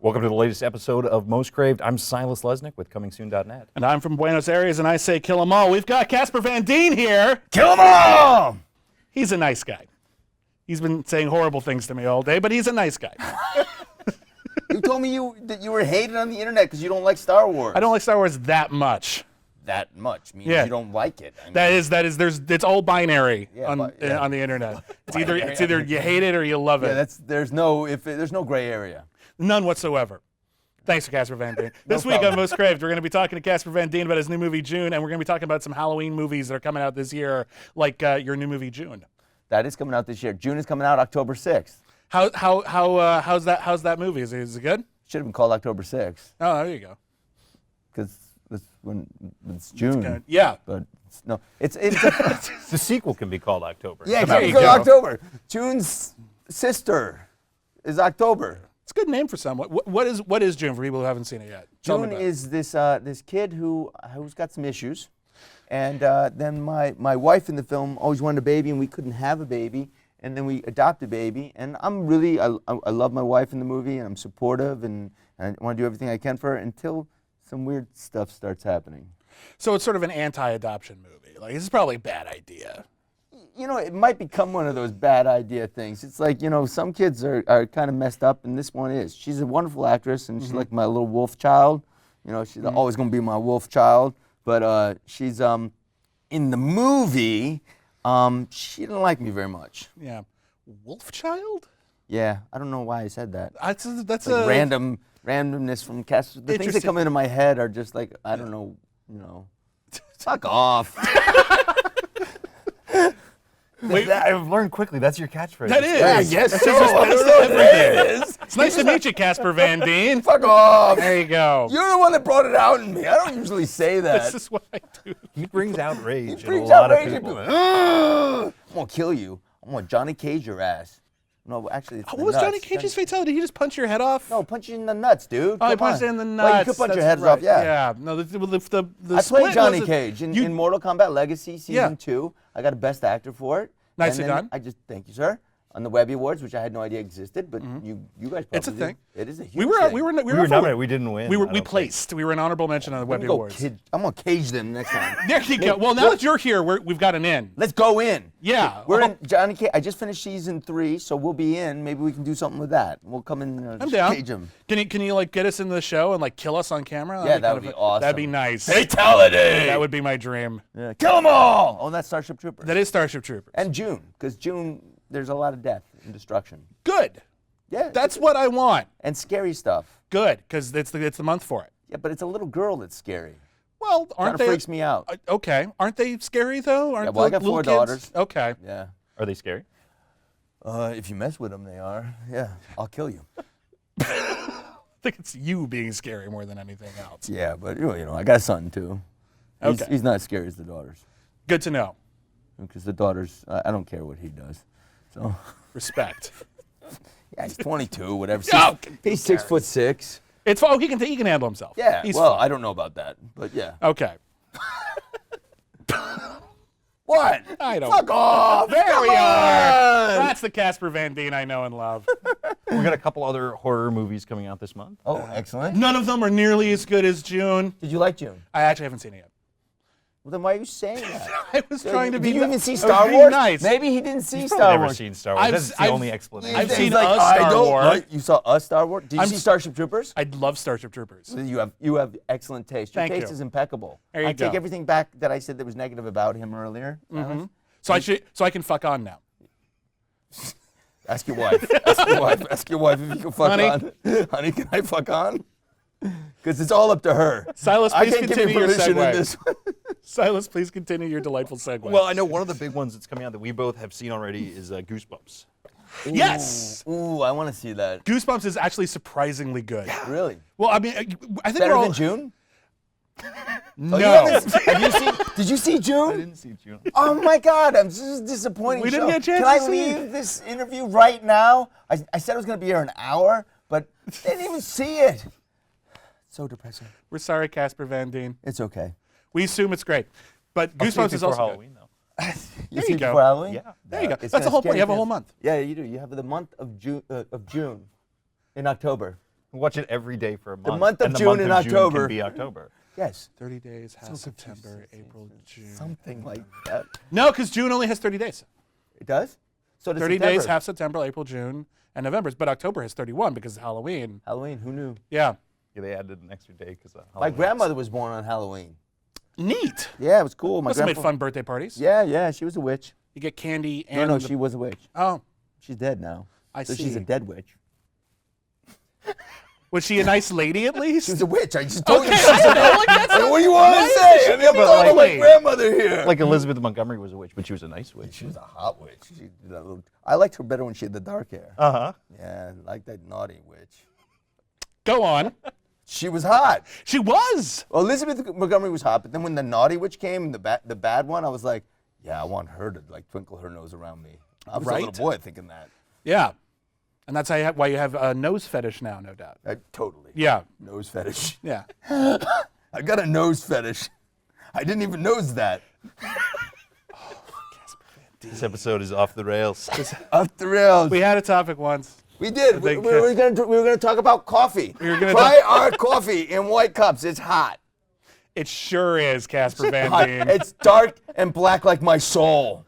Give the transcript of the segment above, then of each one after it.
Welcome to the latest episode of Most Craved. I'm Silas Lesnick with ComingSoon.net. And I'm from Buenos Aires, and I say kill 'em all. We've got Casper Van Dien here. Kill 'em all! He's a nice guy. He's been saying horrible things to me all day, but he's a nice guy. You told me that you were hated on the internet because you don't like Star Wars. I don't like Star Wars that much. That much means Yeah. you don't like it. I mean, It's all binary Yeah, on the internet. It's either you hate it or you love it. yeah, there's no gray area. None whatsoever. Thanks for Casper Van Dien. This week on problem. Most Craved, we're going to be talking to Casper Van Dien about his new movie June, and we're going to be talking about some Halloween movies that are coming out this year, like your new movie June. That is coming out this year. June is coming out October 6th. How's that movie? Is it good? Should have been called October 6th Oh, there you go. because that's when it's June. Yeah. But it's The sequel can be called October. yeah, There it's you go. October. June's sister is October. It's a good name for someone. What is June for people who haven't seen it yet? Tell me June about it. is this kid who's got some issues, and then my wife in the film always wanted a baby, and we couldn't have a baby, and then we adopted a baby, and I love my wife in the movie, and I'm supportive, and I want to do everything I can for her until some weird stuff starts happening. So it's sort of an anti-adoption movie. Like, this is probably a bad idea. You know, it might become one of those bad idea things. It's like, some kids are kind of messed up, and this one is. She's a wonderful actress, and she's like my little wolf child. She's always going to be my wolf child. But she's in the movie, she didn't like me very much. Yeah. Wolf Child? Yeah, I don't know why I said that. That's Like a randomness from cast. The things that Interesting. come into my head are just like, I don't know, fuck off. I've learned quickly that's your catchphrase. That is. Yeah, I guess so. It's I don't know what everything. it is. It's nice to meet you, Casper Van Dien. Fuck off. There you go. You're the one that brought it out in me. I don't usually say that. This is what I do. He brings outrage in a Brings lot of outrage in people. people. I'm gonna kill you. I'm gonna Johnny Cage your ass. No, actually, it's What the was nuts. Johnny Cage's fatality? Did he just punch your head off? No, punch you in the nuts, dude. Oh, he Come punched on. you in the nuts. Well, you could punch your That's heads right. off, yeah. Yeah. No, the I split played Johnny wasn't- Cage in, you- in Mortal Kombat Legacy Season Yeah. 2. I got a Best Actor for it. Nicely and then done. I just, thank you, sir, on the Webby Awards, which I had no idea existed, but you guys probably It's a do. thing. It is a huge We were thing. we were We were nominated. We didn't win. I We don't think. placed. We were an honorable mention on the I'm Webby gonna Awards. I'm gonna cage them next time. There you go. Well, now that you're here, we've got an in. Let's go in. Yeah. We're in Johnny Cage. I just finished Season 3, so we'll be in. Maybe we can do something with that. We'll come in and I'm down. cage them. Can you like get us into the show and like kill us on camera? Yeah, that would be awesome. That'd be nice. Fatality! That would be my dream. Yeah. Kill them all! Oh, that's Starship Troopers. That is Starship Troopers. And June, because June, there's a lot of death and destruction. Good. Yeah. That's what I want. and scary stuff. Good, because it's the month for it. Yeah, but it's a little girl that's scary. Well, Kind aren't of they? freaks me out. Okay, aren't they scary though? Aren't Yeah, well, I the got little 4 kids? daughters. Okay. Yeah. Are they scary? If you mess with them, they are. Yeah, I'll kill you. I think it's you being scary more than anything else. Yeah, but I got a son too. Okay. He's not as scary as the daughters. Good to know. Because the daughters, I don't care what he does. So, Respect. yeah, he's 22, whatever. Oh, He's 6'6". He can handle himself. Yeah. He's Well, fine. I don't know about that, but yeah. Okay. What? I don't. Fuck off! There Come we are. on! That's the Casper Van Dien I know and love. We got a couple other horror movies coming out this month. Oh, excellent. None of them are nearly as good as June. Did you like June? I actually haven't seen it yet. Well, then why are you saying that? I was trying to be. Did you even see I was Star being Wars? Nice. Maybe he didn't see I've Star never Wars. seen Star Wars. I've- That's the I've- only explanation. I've He's seen like, a I Star don't Wars. like- You saw a Star Wars? Did you I'm see s- Starship Troopers? I love Starship Troopers. You have excellent taste. Your Thank taste you. is impeccable. There you I take go. everything back that I said that was negative about him earlier. Alex. So I can fuck on now. Ask your wife. Ask your wife. Ask your wife if you can fuck Honey? on. Honey, can I fuck on? Because it's all up to her. Silas, I please can't give you continue your permission in segue. this one. Silas, please continue your delightful segue. Well, I know one of the big ones that's coming out that we both have seen already is Goosebumps. yes, Ooh, I want to see that. Goosebumps is actually surprisingly good. Really? Well, I mean, I think Better we're all than June? no. Did you see June? I didn't see June. Oh my God, I'm just disappointed. We didn't get a chance Can I to see it. leave this interview right now? I said I was going to be here an hour, but they didn't even see it. So depressing. We're sorry, Casper Van Dien. It's okay. We assume it's great, but I'll see it Goosebumps is before also Halloween, though. You There see you go. before Halloween? Yeah. There you go. It's That's a gonna whole scare point. You have a kids. whole month. Yeah, you do. You have the month of June in October. Watch it every day for a month. month of and the June month and of June October. can be October. Yes. 30 days, half September, April, June. Something like that. No, because June only has 30 days. It does? So does 30 September. days, half September, April, June, and November. But October has 31 because of Halloween. Halloween, who knew? Yeah. Yeah, they added an extra day because My grandmother was born on Halloween. Neat. Yeah, it was cool. My Must have made grandpa. fun birthday parties. Yeah, she was a witch. You get candy and No, the- she was a witch. Oh, She's dead now. I so see. she's a dead witch. Was she a nice lady at least? She's a witch. I just told Okay, you. I don't know. Like, that's What do you want to nice. say? She I mean, could I'm be talking about my lovely. grandmother here. like Elizabeth Montgomery was a witch, but she was a nice witch. She was a hot witch. She did that little, I liked her better when she had the dark hair. Uh-huh. Yeah, I like that naughty witch. Go on. She was hot. She was. Well, Elizabeth Montgomery was hot, but then when the naughty witch came, the bad one, I was like, yeah, I want her to like twinkle her nose around me. I was a Right? little boy thinking that. Yeah. And that's why you have a nose fetish now, no doubt. Totally. Yeah. Nose fetish. Yeah. I got a nose fetish. I didn't even nose that. This episode is off the rails. Off the rails. We had a topic once. We did. We think, were gonna talk about coffee. We were gonna Try our coffee in white cups. It's hot. It sure is, Casper Van Hot. Dien. It's dark and black like my soul.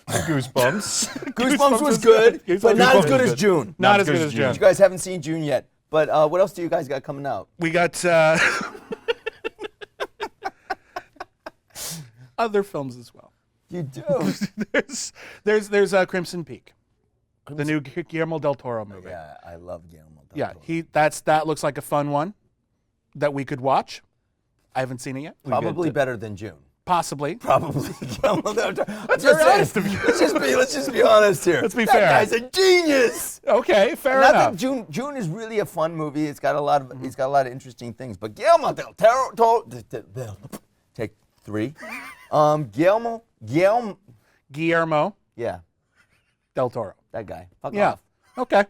Goosebumps. Goosebumps was good, but not as good as June. Not as good as June. You guys haven't seen June yet. But what else do you guys got coming out? We got other films as well. You do. There's Crimson Peak, the new Guillermo del Toro movie. Yeah, I love Guillermo del Yeah, Toro. that looks like a fun one that we could watch. I haven't seen it yet. Probably better than June. Possibly. Probably. Guillermo del Toro. That's very honest of you. Let's just be honest here. Let's be that fair. That guy's a genius. Okay, fair Not enough. that June is really a fun movie. It's got a lot of it's got a lot of interesting things. But Guillermo del Toro, take three. Guillermo, Guillermo yeah, del Toro. that guy. Fuck Yeah. off. Okay.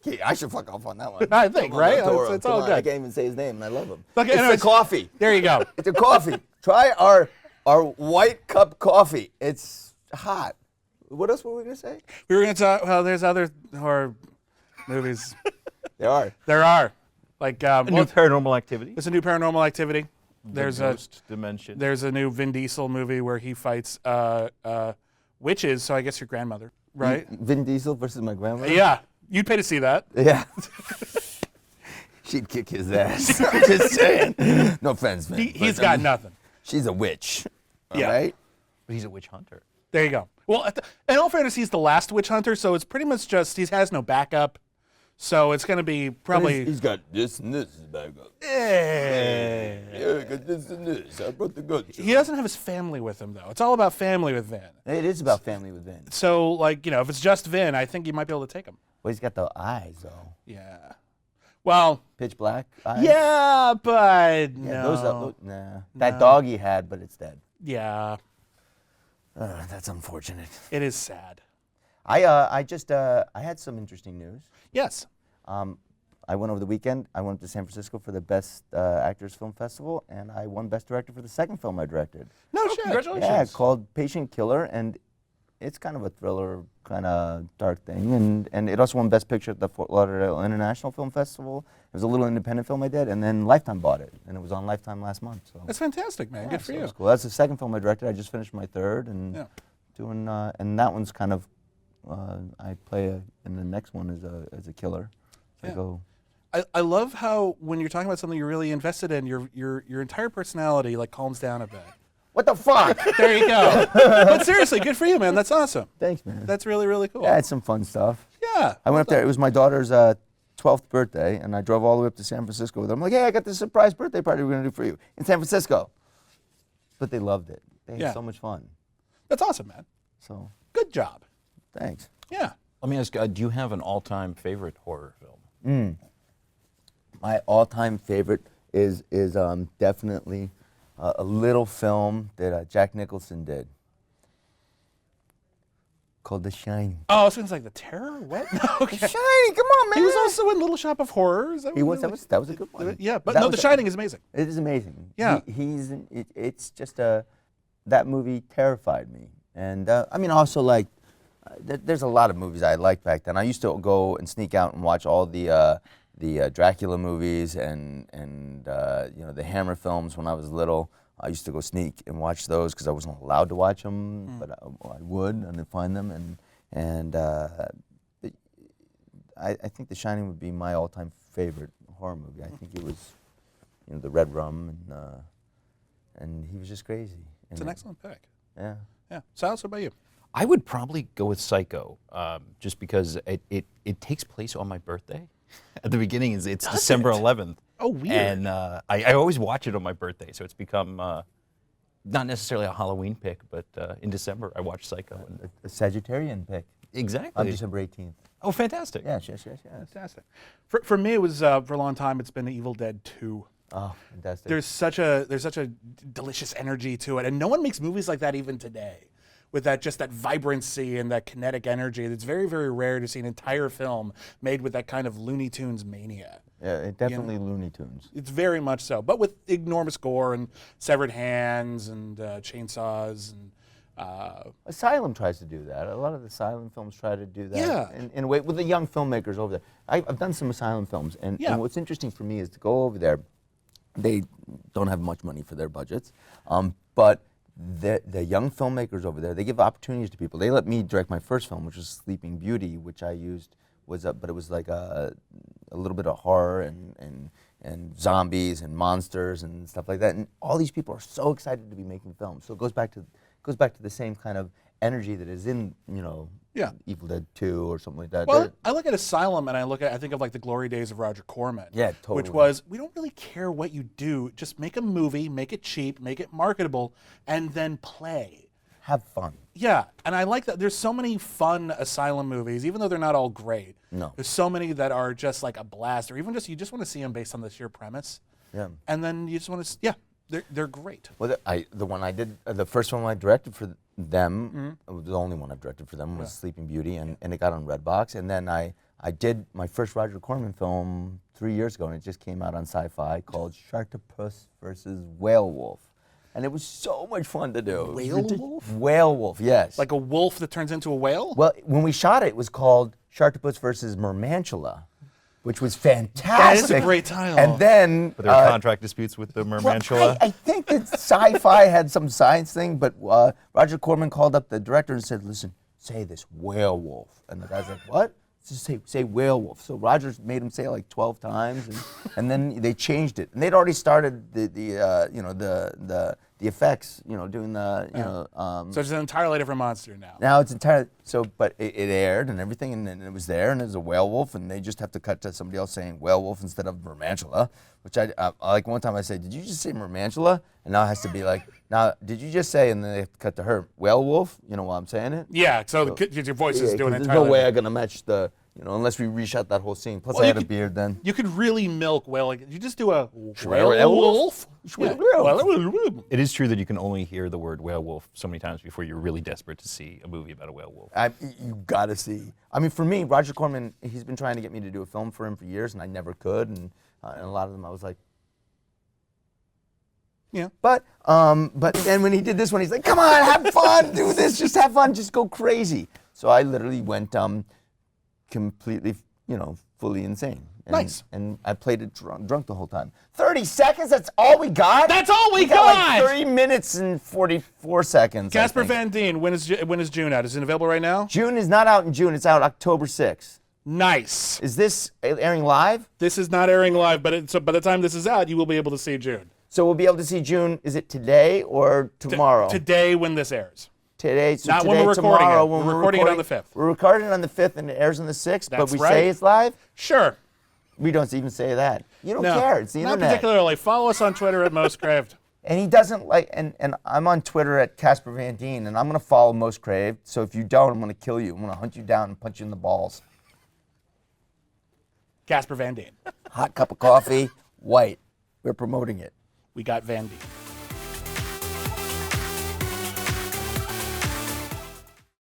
Yeah, I should fuck off on that one. I think, Come on, right? Del Toro. It's Come all on, good. I can't even say his name, and I love him. Okay, it's anyways. the coffee. There you go. It's a coffee. Try our white cup coffee. It's hot. What else were we gonna say? We were going to talk. Well, there's other horror movies. There are. There are, like A new Paranormal Activity. there's a new Paranormal Activity. There's a Ghost Dimension. there's a new Vin Diesel movie where he fights witches. So I guess your grandmother, right? Vin Diesel versus my grandmother. Yeah, you'd pay to see that. Yeah. She'd kick his ass. I'm just saying. No offense, Vin. He's but, got nothing. She's a witch. All Yeah. right? But he's a witch hunter. There you go. Well, in all fairness, he's the last witch hunter, so it's pretty much just he has no backup. So it's going to be probably. He's got this and this as backup. Eh. Yeah, I got this and this. I brought the goods. He doesn't have his family with him though. It's all about family with Vin. It is about family with Vin. So like if it's just Vin, I think you might be able to take him. Well, he's got the eyes, though. Yeah. Well. Pitch black eyes. Yeah, but Yeah, no. nah. That dog he had, but it's dead. Yeah, That's unfortunate. it is sad. I had some interesting news. Yes. I went over the weekend. I went up to San Francisco for the Best Actors Film Festival, and I won Best Director for the second film I directed. No shit. Congratulations. Yeah, called Patient Killer, and it's kind of a thriller, kind of dark thing. And it also won Best Picture at the Fort Lauderdale International Film Festival. It was a little independent film I did, and then Lifetime bought it, and it was on Lifetime last month. So That's fantastic, man. Good for so it you. was cool. That's the second film I directed. I just finished my third, and doing and that one's kind of I play in the next one as a killer. So I go. I love how when you're talking about something you're really invested in, your entire personality like calms down a bit. What the fuck? There you go. But seriously, good for you, man. That's awesome. Thanks, man. That's really, really cool. Yeah, I had some fun stuff. Yeah. I went up there. It was my daughter's 12th birthday, and I drove all the way up to San Francisco with her. I'm like, hey, I got this surprise birthday party we're going to do for you in San Francisco. But they loved it. They had so much fun. That's awesome, man. So Good job. thanks. Yeah. Let me ask, do you have an all-time favorite horror film? My all-time favorite is definitely a little film that Jack Nicholson did called The Shining. Oh, it sounds like The Terror? What? Okay. The Shining, come on, man. He was also in Little Shop of Horrors. He was. That was a good one. Yeah, but That no, was The Shining is amazing. It is amazing. Yeah. It's just that movie terrified me, and I mean also like there's a lot of movies I liked back then. I used to go and sneak out and watch all the Dracula movies and you know, the Hammer films when I was little. I used to go sneak and watch those because I wasn't allowed to watch them, but I would and I'd find them. And I think The Shining would be my all-time favorite horror movie. I think it was, you know, the red rum and he was just crazy. It's an excellent pick. Yeah. Yeah. Silas, what about you? I would probably go with Psycho, just because it takes place on my birthday. At the beginning, it's December 11th. Oh, weird. And I always watch it on my birthday, so it's become not necessarily a Halloween pick, but in December I watch Psycho. A Sagittarian pick. Exactly. On December 18th. Oh, fantastic. Yes. Fantastic. For me, it was for a long time. It's been Evil Dead 2. Oh, fantastic. There's such a delicious energy to it, and no one makes movies like that even today, with that vibrancy and that kinetic energy. It's very, very rare to see an entire film made with that kind of Looney Tunes mania. Yeah, it definitely Looney Tunes. It's very much so, but with enormous gore and severed hands and chainsaws and. Asylum tries to do that. A lot of the Asylum films try to do that. Yeah. In a way, with the young filmmakers over there. I've done some Asylum films, and what's interesting for me is to go over there. They don't have much money for their budgets, but the young filmmakers over there, they give opportunities to people. They let me direct my first film, which was Sleeping Beauty, which I used but it was like a little bit of horror and zombies and monsters and stuff like that. And all these people are so excited to be making films. So it goes back to the same kind of energy that is in, you know, Evil Dead 2 or something like that. Well, I look at Asylum and I think of like the glory days of Roger Corman. Yeah, totally. Which was, we don't really care what you do, just make a movie, make it cheap, make it marketable, and then play. Have fun. Yeah, and I like that. There's so many fun Asylum movies, even though they're not all great. No. There's so many that are just like a blast, or even just you just want to see them based on the sheer premise. Yeah. And then you just want to, they're great. Well, the one I did, the first one I directed for them, the only one I've directed for them was Sleeping Beauty, and it got on Redbox. And then I did my first Roger Corman film 3 years ago, and it just came out on Sci-Fi called Sharktopus versus Whale Wolf. And it was so much fun to do. Whale wolf? Whale wolf, yes. Like a wolf that turns into a whale? Well, when we shot it was called Sharktopus versus Mermantula, which was fantastic. That is a great title. And then But there are contract disputes with the Mermantula. I think that Sci-Fi had some science thing, but Roger Corman called up the director and said, "Listen, say this whale wolf." And the guy's like, "What?" Just say whale wolf. So Rogers made him say it like 12 times, and then they changed it. And they'd already started the effects, you know, doing the So it's an entirely different monster now. Now it's entirely but it aired and everything, and it was there, and it was a whale wolf, and they just have to cut to somebody else saying whale wolf instead of Mermantula, which I like. One time I said, "Did you just say Mermantula?" And now it has to be like, "Now did you just say?" And then they have to cut to her whale wolf. You know while I'm saying it? Yeah. So your voice is doing There's entirely. no way I'm gonna match the. You know, unless we reshot that whole scene. Plus, Well, I you had a could- beard then. You could really milk whale. Like, you just do a Whale whale wolf? wolf. Whale It is true that you can only hear the word werewolf so many times before you're really desperate to see a movie about a werewolf. You gotta see. I mean, for me, Roger Corman, he's been trying to get me to do a film for him for years, and I never could. And a lot of them, I was like, Yeah. But then when he did this one, he's like, "Come on, have fun, do this, just have fun, just go crazy." So I literally went completely, fully insane. And, Nice. And I played it drunk the whole time. 30 seconds, that's all we got? That's all we got! got! Like 3 minutes and 44 seconds. I Casper think. Van Dien. When is June out? Is it available right now? June is not out in June, it's out October 6th. Nice. Is this airing live? This is not airing live, but so by the time this is out, you will be able to see June. So we'll be able to see June, is it today or tomorrow? Today when this airs. Today, so Not today, when we're recording tomorrow, it. when We're recording it on the 5th. We're recording it on the 5th and it airs on the 6th, but That's we right. say it's live? Sure. We don't even say that. You don't No, care, it's the not internet. particularly. Follow us on Twitter at Most Craved. And he doesn't like, and I'm on Twitter at Casper Van Dien, and I'm gonna follow Most Craved, so if you don't, I'm gonna kill you. I'm gonna hunt you down and punch you in the balls. Casper Van Dien. Hot cup of coffee, white. We're promoting it. We got Van Dien.